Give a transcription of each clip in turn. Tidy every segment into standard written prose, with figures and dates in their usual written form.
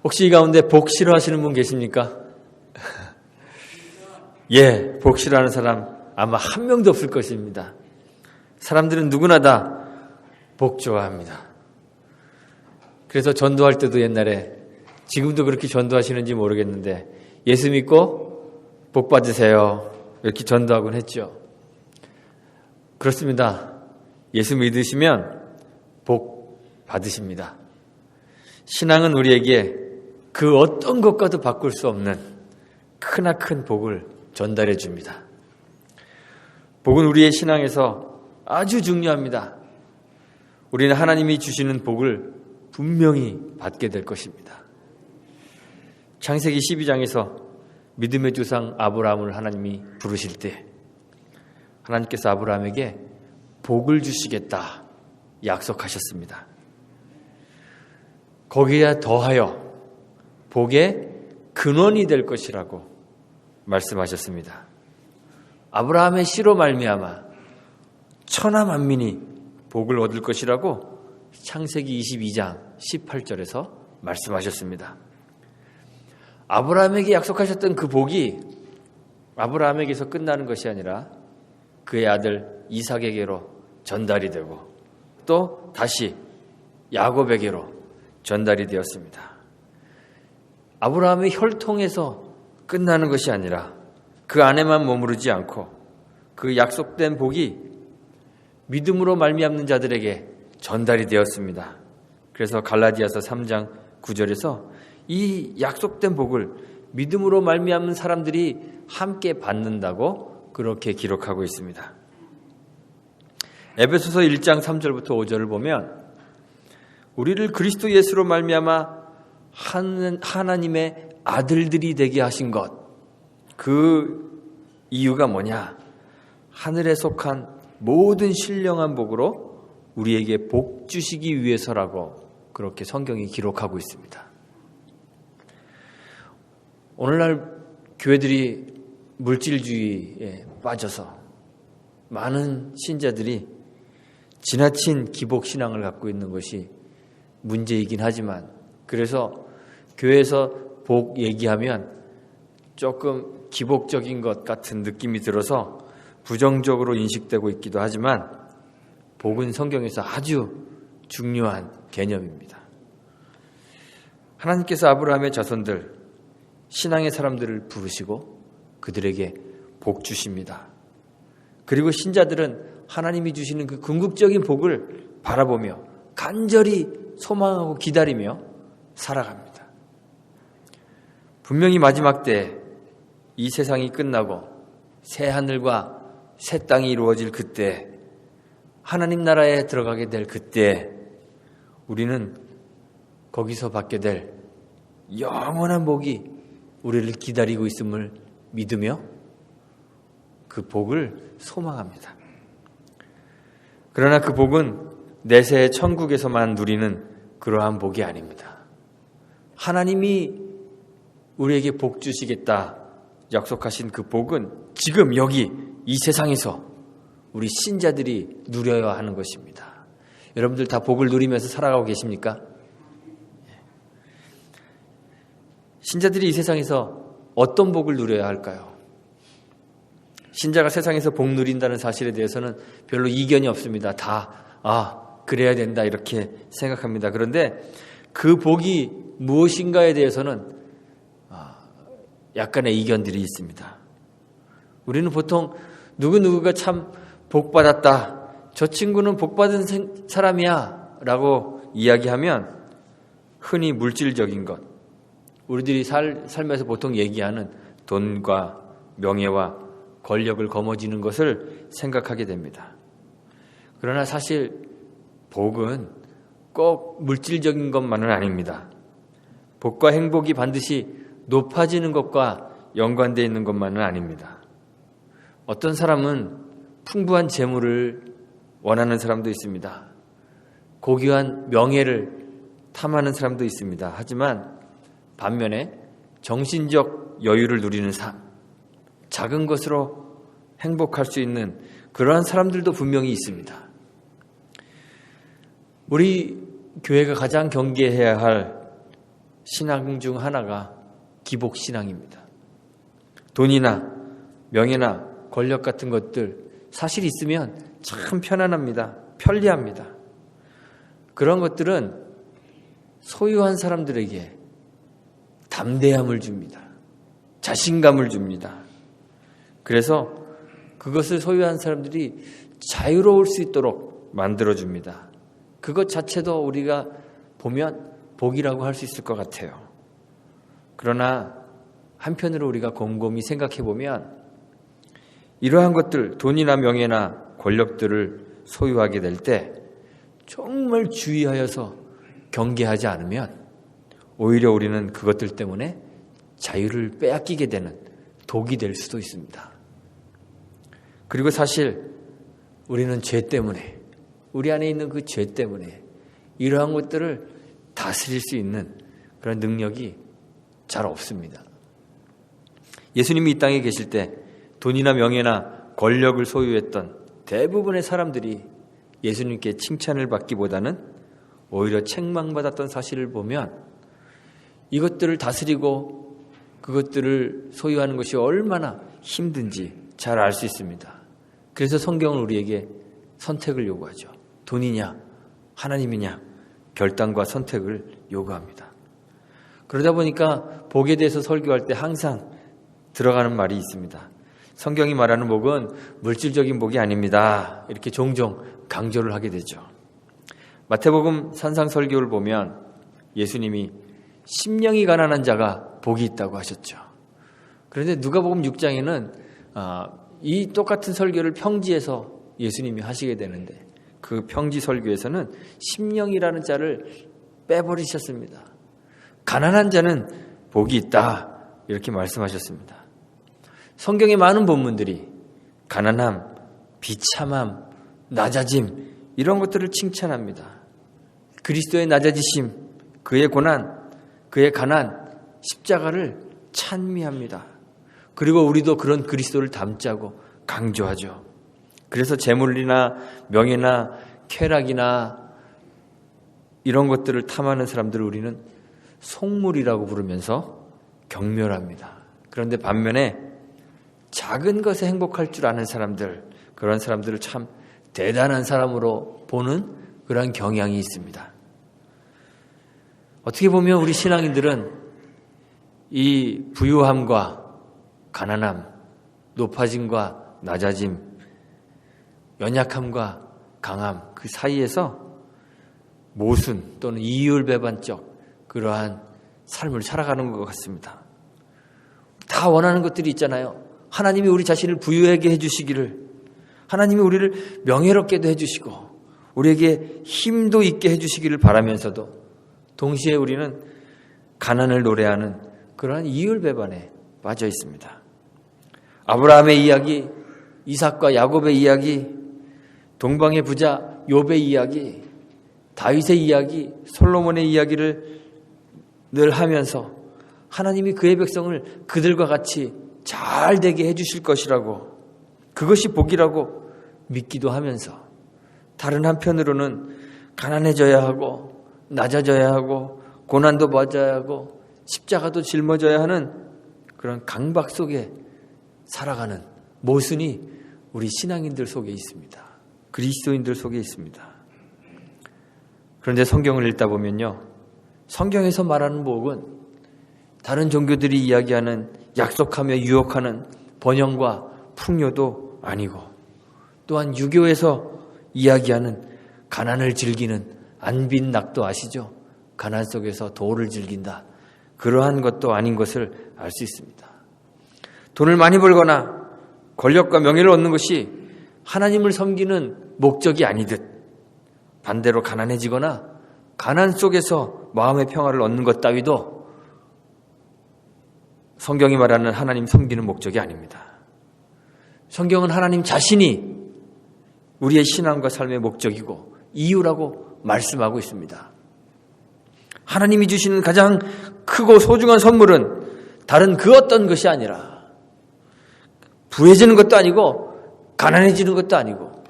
혹시 이 가운데 복 싫어하시는 분 계십니까? 예, 복 싫어하는 사람 아마 한 명도 없을 것입니다. 사람들은 누구나 다 복 좋아합니다. 그래서 전도할 때도 옛날에, 지금도 그렇게 전도하시는지 모르겠는데, 예수 믿고 복 받으세요, 이렇게 전도하곤 했죠. 그렇습니다. 예수 믿으시면 복 받으십니다. 신앙은 우리에게 그 어떤 것과도 바꿀 수 없는 크나큰 복을 전달해 줍니다. 복은 우리의 신앙에서 아주 중요합니다. 우리는 하나님이 주시는 복을 분명히 받게 될 것입니다. 창세기 12장에서 믿음의 조상 아브라함을 하나님이 부르실 때 하나님께서 아브라함에게 복을 주시겠다 약속하셨습니다. 거기에 더하여 복의 근원이 될 것이라고 말씀하셨습니다. 아브라함의 씨로 말미암아 천하 만민이 복을 얻을 것이라고 창세기 22장 18절에서 말씀하셨습니다. 아브라함에게 약속하셨던 그 복이 아브라함에게서 끝나는 것이 아니라 그의 아들 이삭에게로 전달이 되고 또 다시 야곱에게로 전달이 되었습니다. 아브라함의 혈통에서 끝나는 것이 아니라 그 안에만 머무르지 않고 그 약속된 복이 믿음으로 말미암는 자들에게 전달이 되었습니다. 그래서 갈라디아서 3장 9절에서 이 약속된 복을 믿음으로 말미암는 사람들이 함께 받는다고 그렇게 기록하고 있습니다. 에베소서 1장 3절부터 5절을 보면 우리를 그리스도 예수로 말미암아 하나님의 아들들이 되게 하신 것, 그 이유가 뭐냐? 하늘에 속한 모든 신령한 복으로 우리에게 복 주시기 위해서라고 그렇게 성경이 기록하고 있습니다. 오늘날 교회들이 물질주의에 빠져서 많은 신자들이 지나친 기복신앙을 갖고 있는 것이 문제이긴 하지만, 그래서 교회에서 복 얘기하면 조금 기복적인 것 같은 느낌이 들어서 부정적으로 인식되고 있기도 하지만 복은 성경에서 아주 중요한 개념입니다. 하나님께서 아브라함의 자손들, 신앙의 사람들을 부르시고 그들에게 복 주십니다. 그리고 신자들은 하나님이 주시는 그 궁극적인 복을 바라보며 간절히 소망하고 기다리며 살아갑니다. 분명히 마지막 때 이 세상이 끝나고 새 하늘과 새 땅이 이루어질 그때, 하나님 나라에 들어가게 될 그때 우리는 거기서 받게 될 영원한 복이 우리를 기다리고 있음을 믿으며 그 복을 소망합니다. 그러나 그 복은 내세의 천국에서만 누리는 그러한 복이 아닙니다. 하나님이 우리에게 복 주시겠다 약속하신 그 복은 지금 여기 이 세상에서 우리 신자들이 누려야 하는 것입니다. 여러분들 다 복을 누리면서 살아가고 계십니까? 신자들이 이 세상에서 어떤 복을 누려야 할까요? 신자가 세상에서 복 누린다는 사실에 대해서는 별로 이견이 없습니다. 다 그래야 된다 이렇게 생각합니다. 그런데 그 복이 무엇인가에 대해서는 약간의 이견들이 있습니다. 우리는 보통 누구누구가 참 복받았다, 저 친구는 복받은 사람이야 라고 이야기하면 흔히 물질적인 것, 우리들이 삶에서 보통 얘기하는 돈과 명예와 권력을 거머쥐는 것을 생각하게 됩니다. 그러나 사실 복은 꼭 물질적인 것만은 아닙니다. 복과 행복이 반드시 높아지는 것과 연관되어 있는 것만은 아닙니다. 어떤 사람은 풍부한 재물을 원하는 사람도 있습니다. 고귀한 명예를 탐하는 사람도 있습니다. 하지만 반면에 정신적 여유를 누리는 삶, 작은 것으로 행복할 수 있는 그러한 사람들도 분명히 있습니다. 우리 교회가 가장 경계해야 할 신앙 중 하나가 기복신앙입니다. 돈이나 명예나 권력 같은 것들 사실 있으면 참 편안합니다. 편리합니다. 그런 것들은 소유한 사람들에게 담대함을 줍니다. 자신감을 줍니다. 그래서 그것을 소유한 사람들이 자유로울 수 있도록 만들어줍니다. 그것 자체도 우리가 보면 복이라고 할 수 있을 것 같아요. 그러나 한편으로 우리가 곰곰이 생각해 보면 이러한 것들, 돈이나 명예나 권력들을 소유하게 될 때 정말 주의하여서 경계하지 않으면 오히려 우리는 그것들 때문에 자유를 빼앗기게 되는 독이 될 수도 있습니다. 그리고 사실 우리는 죄 때문에, 우리 안에 있는 그 죄 때문에 이러한 것들을 다스릴 수 있는 그런 능력이 잘 없습니다. 예수님이 이 땅에 계실 때 돈이나 명예나 권력을 소유했던 대부분의 사람들이 예수님께 칭찬을 받기보다는 오히려 책망받았던 사실을 보면 이것들을 다스리고 그것들을 소유하는 것이 얼마나 힘든지 잘 알 수 있습니다. 그래서 성경은 우리에게 선택을 요구하죠. 돈이냐 하나님이냐 결단과 선택을 요구합니다. 그러다 보니까 복에 대해서 설교할 때 항상 들어가는 말이 있습니다. 성경이 말하는 복은 물질적인 복이 아닙니다. 이렇게 종종 강조를 하게 되죠. 마태복음 산상설교를 보면 예수님이 심령이 가난한 자가 복이 있다고 하셨죠. 그런데 누가복음 6장에는 이 똑같은 설교를 평지에서 예수님이 하시게 되는데 그 평지 설교에서는 심령이라는 자를 빼버리셨습니다. 가난한 자는 복이 있다 이렇게 말씀하셨습니다. 성경의 많은 본문들이 가난함, 비참함, 낮아짐 이런 것들을 칭찬합니다. 그리스도의 낮아지심, 그의 고난, 그의 가난, 십자가를 찬미합니다. 그리고 우리도 그런 그리스도를 닮자고 강조하죠. 그래서 재물이나 명예나 쾌락이나 이런 것들을 탐하는 사람들을 우리는 속물이라고 부르면서 경멸합니다. 그런데 반면에 작은 것에 행복할 줄 아는 사람들, 그런 사람들을 참 대단한 사람으로 보는 그런 경향이 있습니다. 어떻게 보면 우리 신앙인들은 이 부유함과 가난함, 높아짐과 낮아짐, 연약함과 강함 그 사이에서 모순 또는 이율배반적 그러한 삶을 살아가는 것 같습니다. 다 원하는 것들이 있잖아요. 하나님이 우리 자신을 부유하게 해주시기를, 하나님이 우리를 명예롭게도 해주시고 우리에게 힘도 있게 해주시기를 바라면서도 동시에 우리는 가난을 노래하는 그러한 이율배반에 빠져 있습니다. 아브라함의 이야기, 이삭과 야곱의 이야기, 동방의 부자 욥의 이야기, 다윗의 이야기, 솔로몬의 이야기를 늘 하면서 하나님이 그의 백성을 그들과 같이 잘 되게 해주실 것이라고, 그것이 복이라고 믿기도 하면서 다른 한편으로는 가난해져야 하고 낮아져야 하고 고난도 받아야 하고 십자가도 짊어져야 하는 그런 강박 속에 살아가는 모순이 우리 신앙인들 속에 있습니다. 그리스도인들 속에 있습니다. 그런데 성경을 읽다 보면요, 성경에서 말하는 복은 다른 종교들이 이야기하는 약속하며 유혹하는 번영과 풍요도 아니고, 또한 유교에서 이야기하는 가난을 즐기는 안빈낙도 아시죠? 가난 속에서 도를 즐긴다. 그러한 것도 아닌 것을 알 수 있습니다. 돈을 많이 벌거나 권력과 명예를 얻는 것이 하나님을 섬기는 목적이 아니듯, 반대로 가난해지거나 가난 속에서 마음의 평화를 얻는 것 따위도 성경이 말하는 하나님 섬기는 목적이 아닙니다. 성경은 하나님 자신이 우리의 신앙과 삶의 목적이고 이유라고 말씀하고 있습니다. 하나님이 주시는 가장 크고 소중한 선물은 다른 그 어떤 것이 아니라 부해지는 것도 아니고 가난해지는 것도 아니고,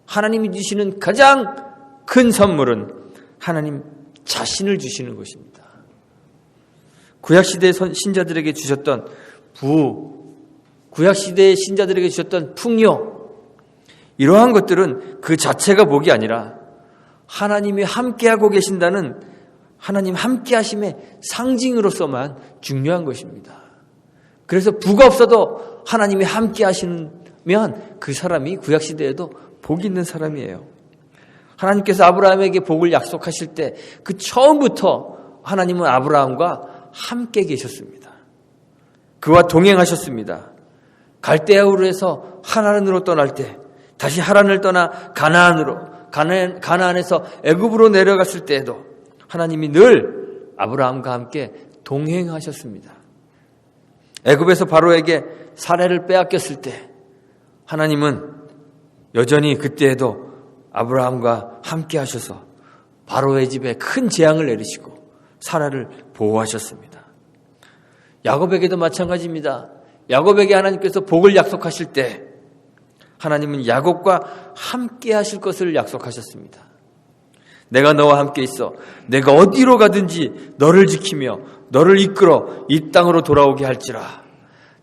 하나님이 주시는 가장 큰 선물은 하나님 자신을 주시는 것입니다. 구약시대의 신자들에게 주셨던 구약시대의 신자들에게 주셨던 풍요, 이러한 것들은 그 자체가 복이 아니라 하나님이 함께하고 계신다는 하나님 함께하심의 상징으로서만 중요한 것입니다. 그래서 부가 없어도 하나님이 함께하시면 그 사람이 구약시대에도 복이 있는 사람이에요. 하나님께서 아브라함에게 복을 약속하실 때 그 처음부터 하나님은 아브라함과 함께 계셨습니다. 그와 동행하셨습니다. 갈대아우르에서 하란으로 떠날 때, 다시 하란을 떠나 가나안에서 애굽으로 내려갔을 때에도 하나님이 늘 아브라함과 함께 동행하셨습니다. 애굽에서 바로에게 사례를 빼앗겼을 때 하나님은 여전히 그때에도 아브라함과 함께 하셔서 바로의 집에 큰 재앙을 내리시고 사라를 보호하셨습니다. 야곱에게도 마찬가지입니다. 야곱에게 하나님께서 복을 약속하실 때 하나님은 야곱과 함께 하실 것을 약속하셨습니다. 내가 너와 함께 있어 내가 어디로 가든지 너를 지키며 너를 이끌어 이 땅으로 돌아오게 할지라.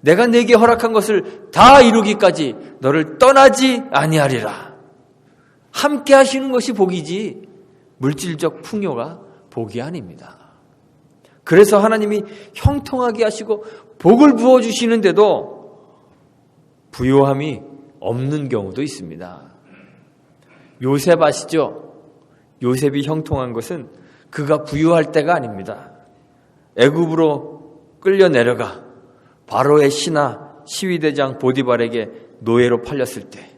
내가 네게 허락한 것을 다 이루기까지 너를 떠나지 아니하리라. 함께 하시는 것이 복이지 물질적 풍요가 복이 아닙니다. 그래서 하나님이 형통하게 하시고 복을 부어주시는데도 부요함이 없는 경우도 있습니다. 요셉 아시죠? 요셉이 형통한 것은 그가 부유할 때가 아닙니다. 애굽으로 끌려 내려가 바로의 신하 시위대장 보디발에게 노예로 팔렸을 때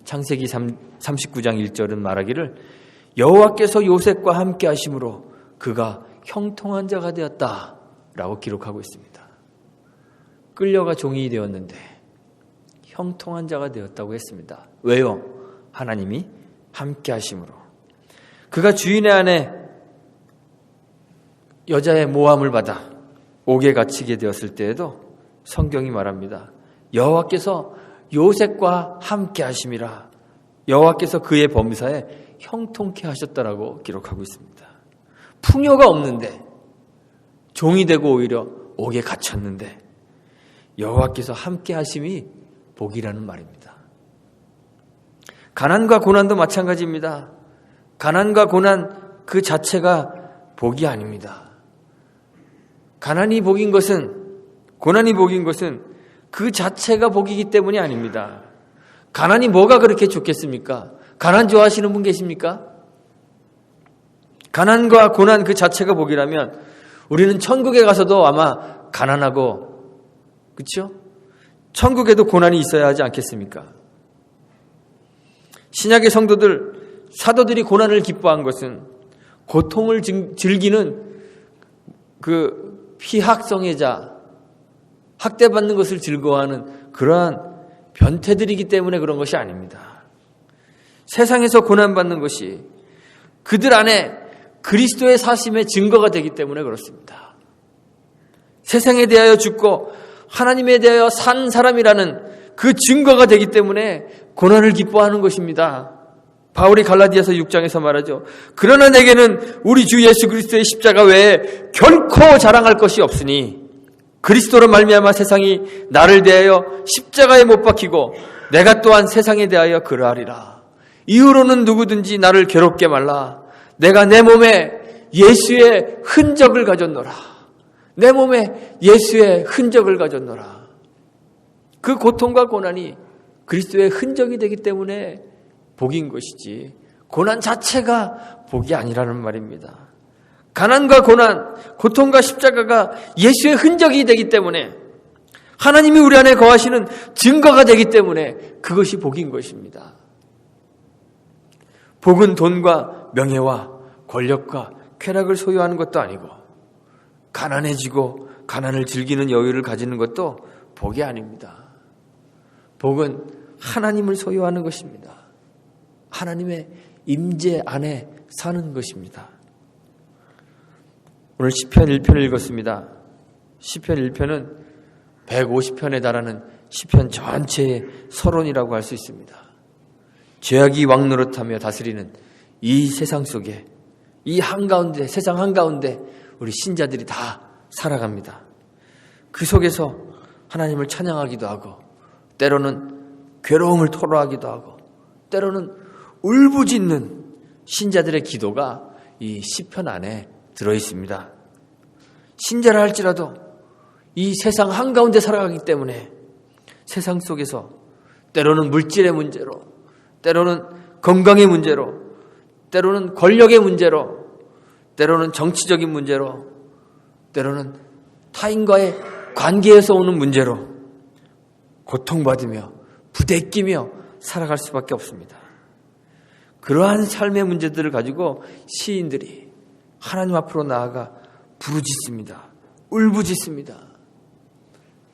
창세기 39장 1절은 말하기를 여호와께서 요셉과 함께 하심으로 그가 형통한 자가 되었다라고 기록하고 있습니다. 끌려가 종이 되었는데 형통한 자가 되었다고 했습니다. 왜요? 하나님이 함께 하심으로. 그가 주인의 아내 여자의 모함을 받아 옥에 갇히게 되었을 때에도 성경이 말합니다. 여호와께서 요셉과 함께 하심이라. 여호와께서 그의 범사에 형통케 하셨다라고 기록하고 있습니다. 풍요가 없는데 종이 되고 오히려 옥에 갇혔는데 여호와께서 함께 하심이 복이라는 말입니다. 가난과 고난도 마찬가지입니다. 가난과 고난 그 자체가 복이 아닙니다. 가난이 복인 것은, 고난이 복인 것은 그 자체가 복이기 때문이 아닙니다. 가난이 뭐가 그렇게 좋겠습니까? 가난 좋아하시는 분 계십니까? 가난과 고난 그 자체가 복이라면 우리는 천국에 가서도 아마 가난하고, 그렇죠? 천국에도 고난이 있어야 하지 않겠습니까? 신약의 성도들, 사도들이 고난을 기뻐한 것은 고통을 즐기는 그 피학성애자, 학대받는 것을 즐거워하는 그러한 변태들이기 때문에 그런 것이 아닙니다. 세상에서 고난받는 것이 그들 안에 그리스도의 사심의 증거가 되기 때문에 그렇습니다. 세상에 대하여 죽고 하나님에 대하여 산 사람이라는 그 증거가 되기 때문에 고난을 기뻐하는 것입니다. 바울이 갈라디아서 6장에서 말하죠. 그러나 내게는 우리 주 예수 그리스도의 십자가 외에 결코 자랑할 것이 없으니 그리스도로 말미암아 세상이 나를 대하여 십자가에 못 박히고 내가 또한 세상에 대하여 그러하리라. 이후로는 누구든지 나를 괴롭게 말라. 내가 내 몸에 예수의 흔적을 가졌노라. 내 몸에 예수의 흔적을 가졌노라. 그 고통과 고난이 그리스도의 흔적이 되기 때문에 복인 것이지 고난 자체가 복이 아니라는 말입니다. 가난과 고난, 고통과 십자가가 예수의 흔적이 되기 때문에 하나님이 우리 안에 거하시는 증거가 되기 때문에 그것이 복인 것입니다. 복은 돈과 명예와 권력과 쾌락을 소유하는 것도 아니고 가난해지고 가난을 즐기는 여유를 가지는 것도 복이 아닙니다. 복은 하나님을 소유하는 것입니다. 하나님의 임재 안에 사는 것입니다. 오늘 시편 1편을 읽었습니다. 시편 1편은 150편에 달하는 시편 전체의 서론이라고 할 수 있습니다. 죄악이 왕노릇하며 다스리는 이 세상 속에, 이 한가운데, 세상 한가운데 우리 신자들이 다 살아갑니다. 그 속에서 하나님을 찬양하기도 하고, 때로는 괴로움을 토로하기도 하고, 때로는 울부짖는 신자들의 기도가 이 시편 안에 들어있습니다. 신자라 할지라도 이 세상 한가운데 살아가기 때문에 세상 속에서 때로는 물질의 문제로, 때로는 건강의 문제로, 때로는 권력의 문제로, 때로는 정치적인 문제로, 때로는 타인과의 관계에서 오는 문제로 고통받으며 부대끼며 살아갈 수밖에 없습니다. 그러한 삶의 문제들을 가지고 시인들이 하나님 앞으로 나아가 부르짖습니다. 울부짖습니다.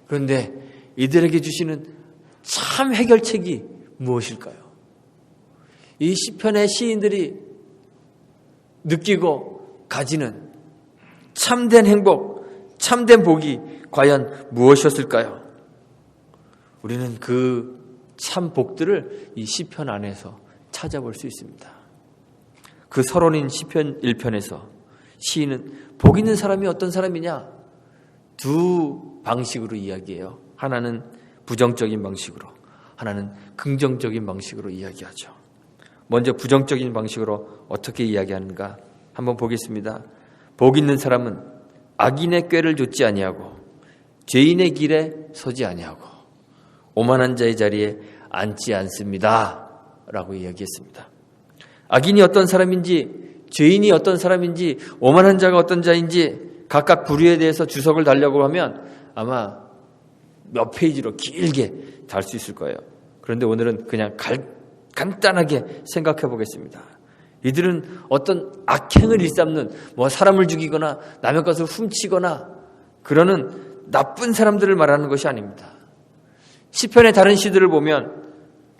그런데 이들에게 주시는 참 해결책이 무엇일까요? 이 시편의 시인들이 느끼고 가지는 참된 행복, 참된 복이 과연 무엇이었을까요? 우리는 그 참 복들을 이 시편 안에서 찾아볼 수 있습니다. 그 서론인 시편 1편에서 시인은 복 있는 사람이 어떤 사람이냐? 두 방식으로 이야기해요. 하나는 부정적인 방식으로, 하나는 긍정적인 방식으로 이야기하죠. 먼저 부정적인 방식으로 어떻게 이야기하는가 한번 보겠습니다. 복 있는 사람은 악인의 꾀를 좇지 아니하고 죄인의 길에 서지 아니하고 오만한 자의 자리에 앉지 않습니다 라고 이야기했습니다. 악인이 어떤 사람인지, 죄인이 어떤 사람인지, 오만한 자가 어떤 자인지 각각 부류에 대해서 주석을 달려고 하면 아마 몇 페이지로 길게 달 수 있을 거예요. 그런데 오늘은 그냥 간단하게 생각해 보겠습니다. 이들은 어떤 악행을 일삼는, 사람을 죽이거나 남의 것을 훔치거나 그러는 나쁜 사람들을 말하는 것이 아닙니다. 시편의 다른 시들을 보면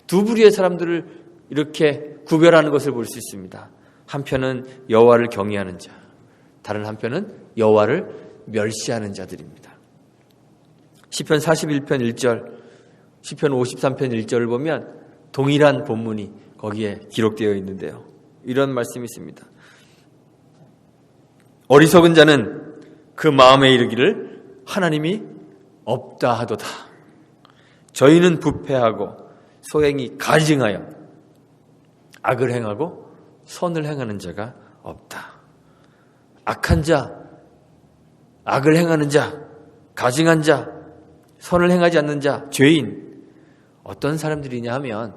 두 부류의 사람들을 이렇게 구별하는 것을 볼 수 있습니다. 한편은 여호와를 경외하는 자, 다른 한편은 여호와를 멸시하는 자들입니다. 시편 41편 1절, 시편 53편 1절을 보면 동일한 본문이 거기에 기록되어 있는데요. 이런 말씀이 있습니다. 어리석은 자는 그 마음에 이르기를 하나님이 없다 하도다. 저희는 부패하고 소행이 가증하여 악을 행하고 선을 행하는 자가 없다. 악한 자, 악을 행하는 자, 가증한 자, 선을 행하지 않는 자, 죄인, 어떤 사람들이냐 하면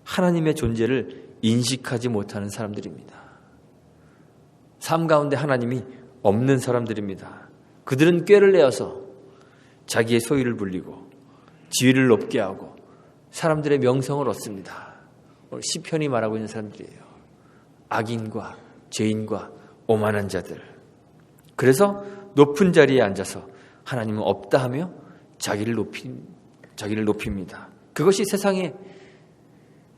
하나님의 존재를 인식하지 못하는 사람들입니다. 삶 가운데 하나님이 없는 사람들입니다. 그들은 꾀를 내어서 자기의 소유를 불리고 지위를 높게 하고 사람들의 명성을 얻습니다. 오늘 시편이 말하고 있는 사람들이에요. 악인과 죄인과 오만한 자들. 그래서 높은 자리에 앉아서 하나님은 없다 하며 자기를 높입니다. 그것이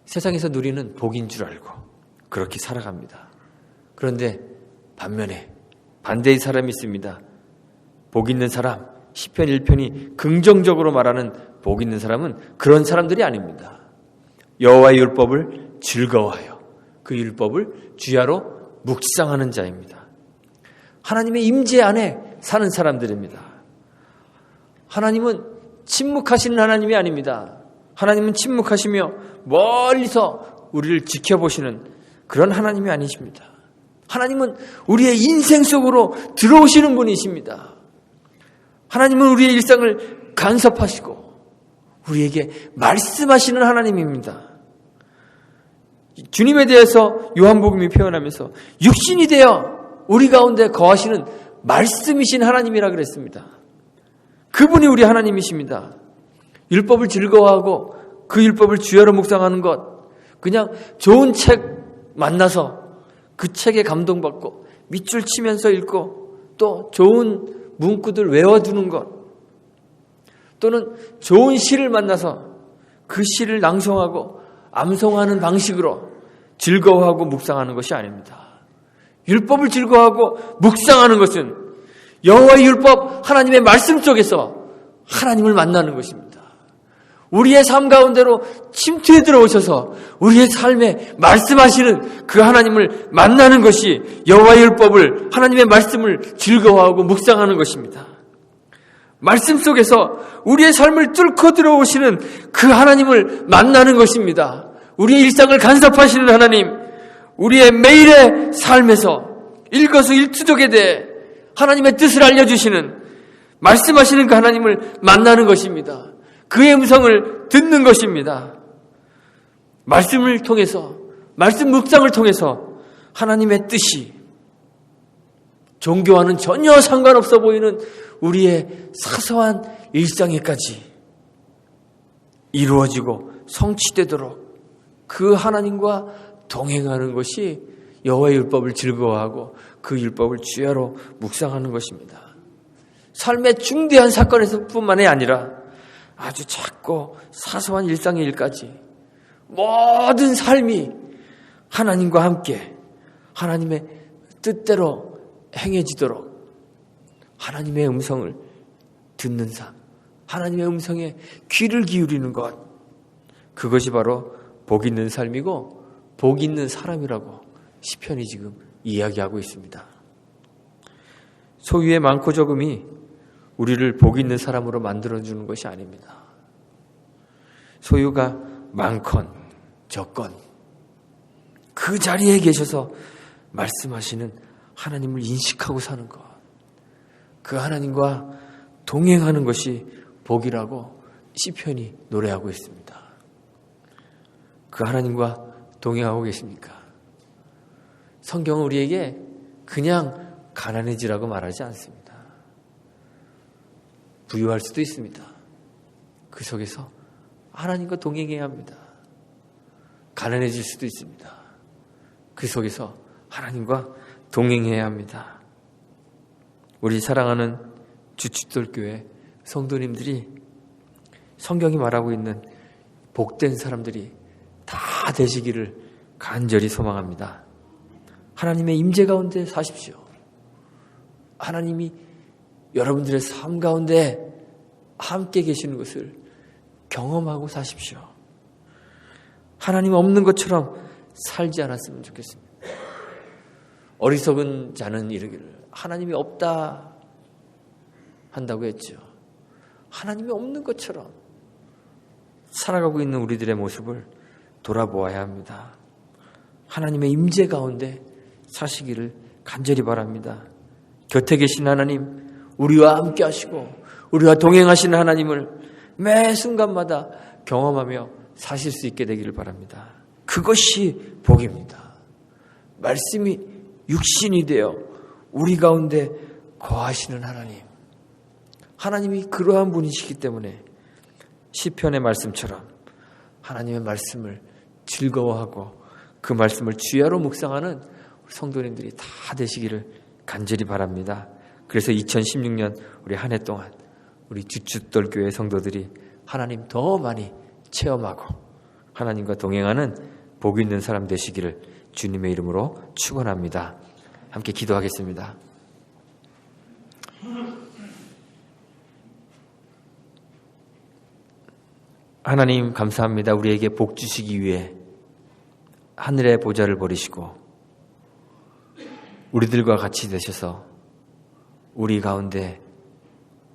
세상에서 누리는 복인 줄 알고 그렇게 살아갑니다. 그런데 반면에 반대의 사람이 있습니다. 복 있는 사람, 시편 1편이 긍정적으로 말하는 복 있는 사람은 그런 사람들이 아닙니다. 여호와의 율법을 즐거워하여 그 율법을 주야로 묵상하는 자입니다. 하나님의 임재 안에 사는 사람들입니다. 하나님은 침묵하시는 하나님이 아닙니다. 하나님은 침묵하시며 멀리서 우리를 지켜보시는 그런 하나님이 아니십니다. 하나님은 우리의 인생 속으로 들어오시는 분이십니다. 하나님은 우리의 일상을 간섭하시고 우리에게 말씀하시는 하나님입니다. 주님에 대해서 요한복음이 표현하면서 육신이 되어 우리 가운데 거하시는 말씀이신 하나님이라 그랬습니다. 그분이 우리 하나님이십니다. 율법을 즐거워하고 그 율법을 주야로 묵상하는 것, 그냥 좋은 책 만나서 그 책에 감동받고 밑줄 치면서 읽고 또 좋은 문구들 외워두는 것, 또는 좋은 시를 만나서 그 시를 낭송하고 암송하는 방식으로 즐거워하고 묵상하는 것이 아닙니다. 율법을 즐거워하고 묵상하는 것은 여호와의 율법, 하나님의 말씀 속에서 하나님을 만나는 것입니다. 우리의 삶 가운데로 침투해 들어오셔서 우리의 삶에 말씀하시는 그 하나님을 만나는 것이 여호와의 율법을, 하나님의 말씀을 즐거워하고 묵상하는 것입니다. 말씀 속에서 우리의 삶을 뚫고 들어오시는 그 하나님을 만나는 것입니다. 우리의 일상을 간섭하시는 하나님, 우리의 매일의 삶에서 일거수일투족에 대해 하나님의 뜻을 알려주시는, 말씀하시는 그 하나님을 만나는 것입니다. 그의 음성을 듣는 것입니다. 말씀을 통해서, 말씀 묵상을 통해서 하나님의 뜻이 종교와는 전혀 상관없어 보이는 우리의 사소한 일상에까지 이루어지고 성취되도록 그 하나님과 동행하는 것이 여호와의 율법을 즐거워하고 그 율법을 주야로 묵상하는 것입니다. 삶의 중대한 사건에서 뿐만이 아니라 아주 작고 사소한 일상의 일까지 모든 삶이 하나님과 함께 하나님의 뜻대로 행해지도록 하나님의 음성을 듣는 삶, 하나님의 음성에 귀를 기울이는 것, 그것이 바로 복 있는 삶이고 복 있는 사람이라고 시편이 지금 이야기하고 있습니다. 소유의 많고 적음이 우리를 복 있는 사람으로 만들어주는 것이 아닙니다. 소유가 많건 적건 그 자리에 계셔서 말씀하시는 하나님을 인식하고 사는 것, 그 하나님과 동행하는 것이 복이라고 시편이 노래하고 있습니다. 그 하나님과 동행하고 계십니까? 성경은 우리에게 그냥 가난해지라고 말하지 않습니다. 부유할 수도 있습니다. 그 속에서 하나님과 동행해야 합니다. 가난해질 수도 있습니다. 그 속에서 하나님과 동행해야 합니다. 우리 사랑하는 주춧돌교회 성도님들이 성경이 말하고 있는 복된 사람들이 다 되시기를 간절히 소망합니다. 하나님의 임재 가운데 사십시오. 하나님이 여러분들의 삶 가운데 함께 계시는 것을 경험하고 사십시오. 하나님 없는 것처럼 살지 않았으면 좋겠습니다. 어리석은 자는 이르기를 하나님이 없다 한다고 했죠. 하나님이 없는 것처럼 살아가고 있는 우리들의 모습을 돌아보아야 합니다. 하나님의 임재 가운데 사시기를 간절히 바랍니다. 곁에 계신 하나님, 우리와 함께 하시고 우리와 동행하시는 하나님을 매 순간마다 경험하며 사실 수 있게 되기를 바랍니다. 그것이 복입니다. 말씀이 육신이 되어 우리 가운데 거하시는 하나님, 하나님이 그러한 분이시기 때문에 시편의 말씀처럼 하나님의 말씀을 즐거워하고 그 말씀을 주야로 묵상하는 성도님들이 다 되시기를 간절히 바랍니다. 그래서 2016년 우리 한 해 동안 우리 주춧돌교회 성도들이 하나님 더 많이 체험하고 하나님과 동행하는 복 있는 사람 되시기를 주님의 이름으로 축원합니다. 함께 기도하겠습니다. 하나님 감사합니다. 우리에게 복 주시기 위해 하늘의 보좌를 버리시고 우리들과 같이 되셔서 우리 가운데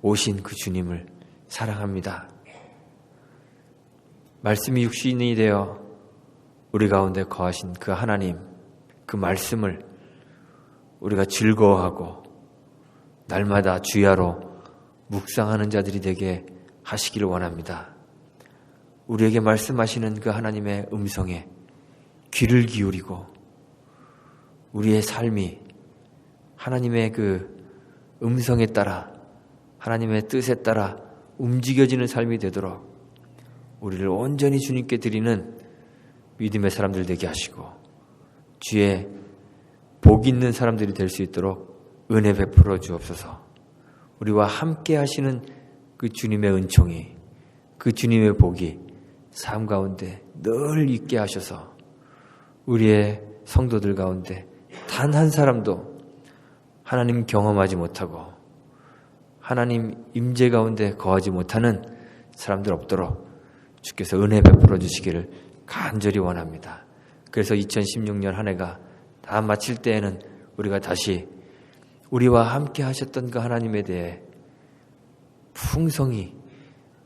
오신 그 주님을 사랑합니다. 말씀이 육신이 되어 우리 가운데 거하신 그 하나님, 그 말씀을 우리가 즐거워하고 날마다 주야로 묵상하는 자들이 되게 하시기를 원합니다. 우리에게 말씀하시는 그 하나님의 음성에 귀를 기울이고 우리의 삶이 하나님의 그 음성에 따라 하나님의 뜻에 따라 움직여지는 삶이 되도록 우리를 온전히 주님께 드리는 믿음의 사람들 되게 하시고 주의 복 있는 사람들이 될 수 있도록 은혜 베풀어 주옵소서. 우리와 함께 하시는 그 주님의 은총이, 그 주님의 복이 삶 가운데 늘 있게 하셔서 우리의 성도들 가운데 단 한 사람도 하나님 경험하지 못하고 하나님 임재 가운데 거하지 못하는 사람들 없도록 주께서 은혜 베풀어 주시기를 간절히 원합니다. 그래서 2016년 한 해가 다 마칠 때에는 우리가 다시 우리와 함께 하셨던 그 하나님에 대해 풍성히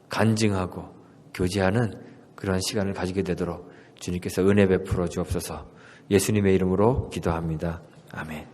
간증하고 교제하는 그런 시간을 가지게 되도록 주님께서 은혜 베풀어 주옵소서. 예수님의 이름으로 기도합니다. 아멘.